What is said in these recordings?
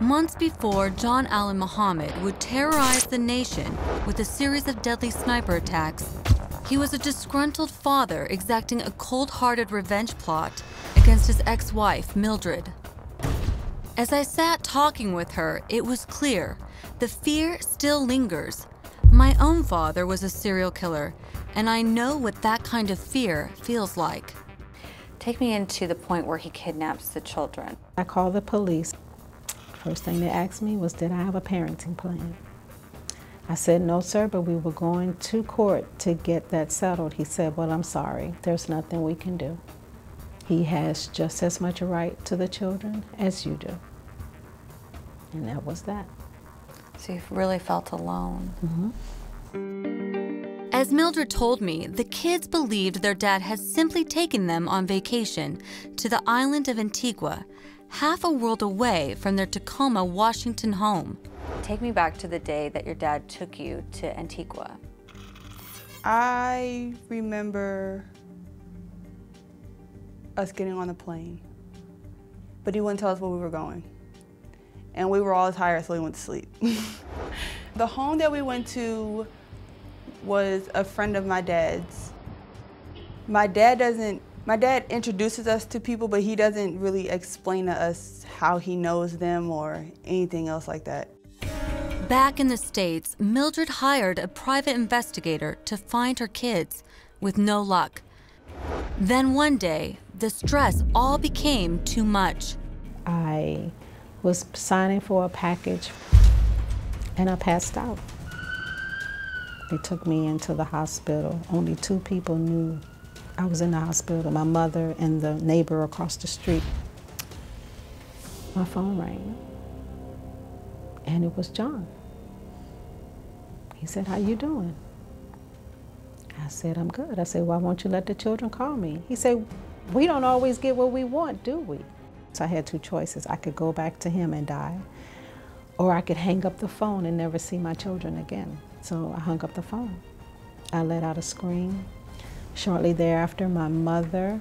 Months before, John Allen Muhammad would terrorize the nation with a series of deadly sniper attacks. He was a disgruntled father exacting a cold-hearted revenge plot against his ex-wife, Mildred. As I sat talking with her, it was clear the fear still lingers. My own father was a serial killer, and I know what that kind of fear feels like. Take me into the point where he kidnaps the children. I called the police. First thing they asked me was, did I have a parenting plan? I said, no, sir, but we were going to court to get that settled. He said, well, I'm sorry, there's nothing we can do. He has just as much a right to the children as you do. And that was that. So you really felt alone. Mm-hmm. As Mildred told me, the kids believed their dad had simply taken them on vacation to the island of Antigua, half a world away from their Tacoma, Washington home. Take me back to the day that your dad took you to Antigua. I remember us getting on the plane, but he wouldn't tell us where we were going. And we were all tired, so we went to sleep. The home that we went to was a friend of my dad's. My dad introduces us to people, but he doesn't really explain to us how he knows them or anything else like that. Back in the States, Mildred hired a private investigator to find her kids, with no luck. Then one day, the stress all became too much. I was signing for a package and I passed out. They took me into the hospital. Only 2 people knew I was in the hospital, my mother and the neighbor across the street. My phone rang, and it was John. He said, how you doing? I said, I'm good. I said, why won't you let the children call me? He said, we don't always get what we want, do we? So I had 2 choices. I could go back to him and die, or I could hang up the phone and never see my children again. So I hung up the phone. I let out a scream. Shortly thereafter, my mother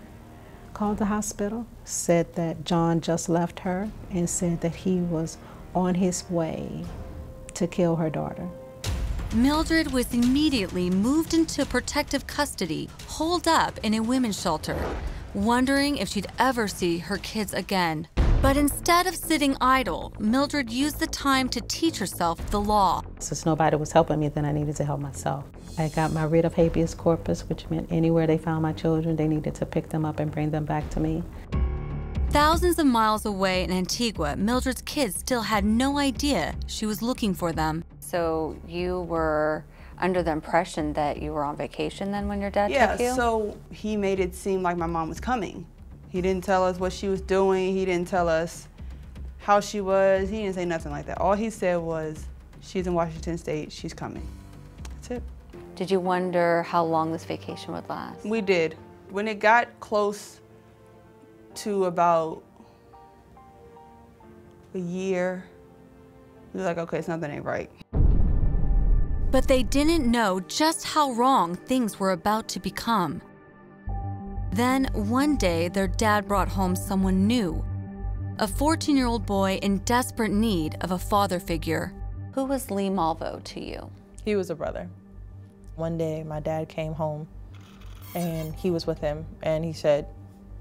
called the hospital, said that John just left her, and said that he was on his way to kill her daughter. Mildred was immediately moved into protective custody, holed up in a women's shelter, wondering if she'd ever see her kids again. But instead of sitting idle, Mildred used the time to teach herself the law. Since nobody was helping me, then I needed to help myself. I got my writ of habeas corpus, which meant anywhere they found my children, they needed to pick them up and bring them back to me. Thousands of miles away in Antigua, Mildred's kids still had no idea she was looking for them. So you were under the impression that you were on vacation then when your dad took you? Yeah, so he made it seem like my mom was coming. He didn't tell us what she was doing. He didn't tell us how she was. He didn't say nothing like that. All he said was, she's in Washington State, she's coming. That's it. Did you wonder how long this vacation would last? We did. When it got close to about a year, we were like, okay, something ain't right. But they didn't know just how wrong things were about to become. Then, one day, their dad brought home someone new, a 14-year-old boy in desperate need of a father figure. Who was Lee Malvo to you? He was a brother. One day, my dad came home, and he was with him, and he said,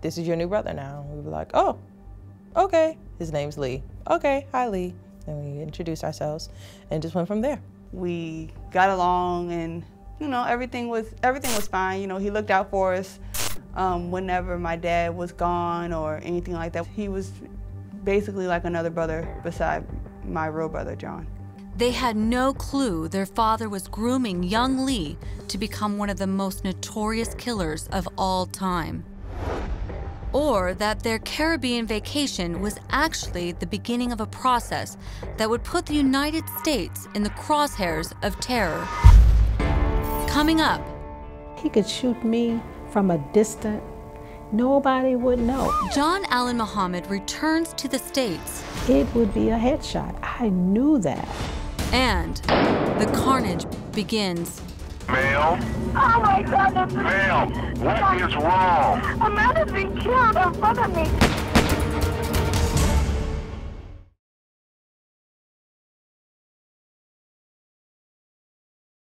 this is your new brother now. We were like, oh, okay. His name's Lee. Okay, hi, Lee. And we introduced ourselves, and just went from there. We got along, and everything was fine. He looked out for us. Whenever my dad was gone or anything like that, he was basically like another brother beside my real brother, John. They had no clue their father was grooming young Lee to become one of the most notorious killers of all time. Or that their Caribbean vacation was actually the beginning of a process that would put the United States in the crosshairs of terror. Coming up. He could shoot me from a distance. Nobody would know. John Allen Muhammad returns to the States. It would be a headshot. I knew that. And the carnage begins. Ma'am? Oh my God, Ma'am, what is wrong? A man has been killed in front of me.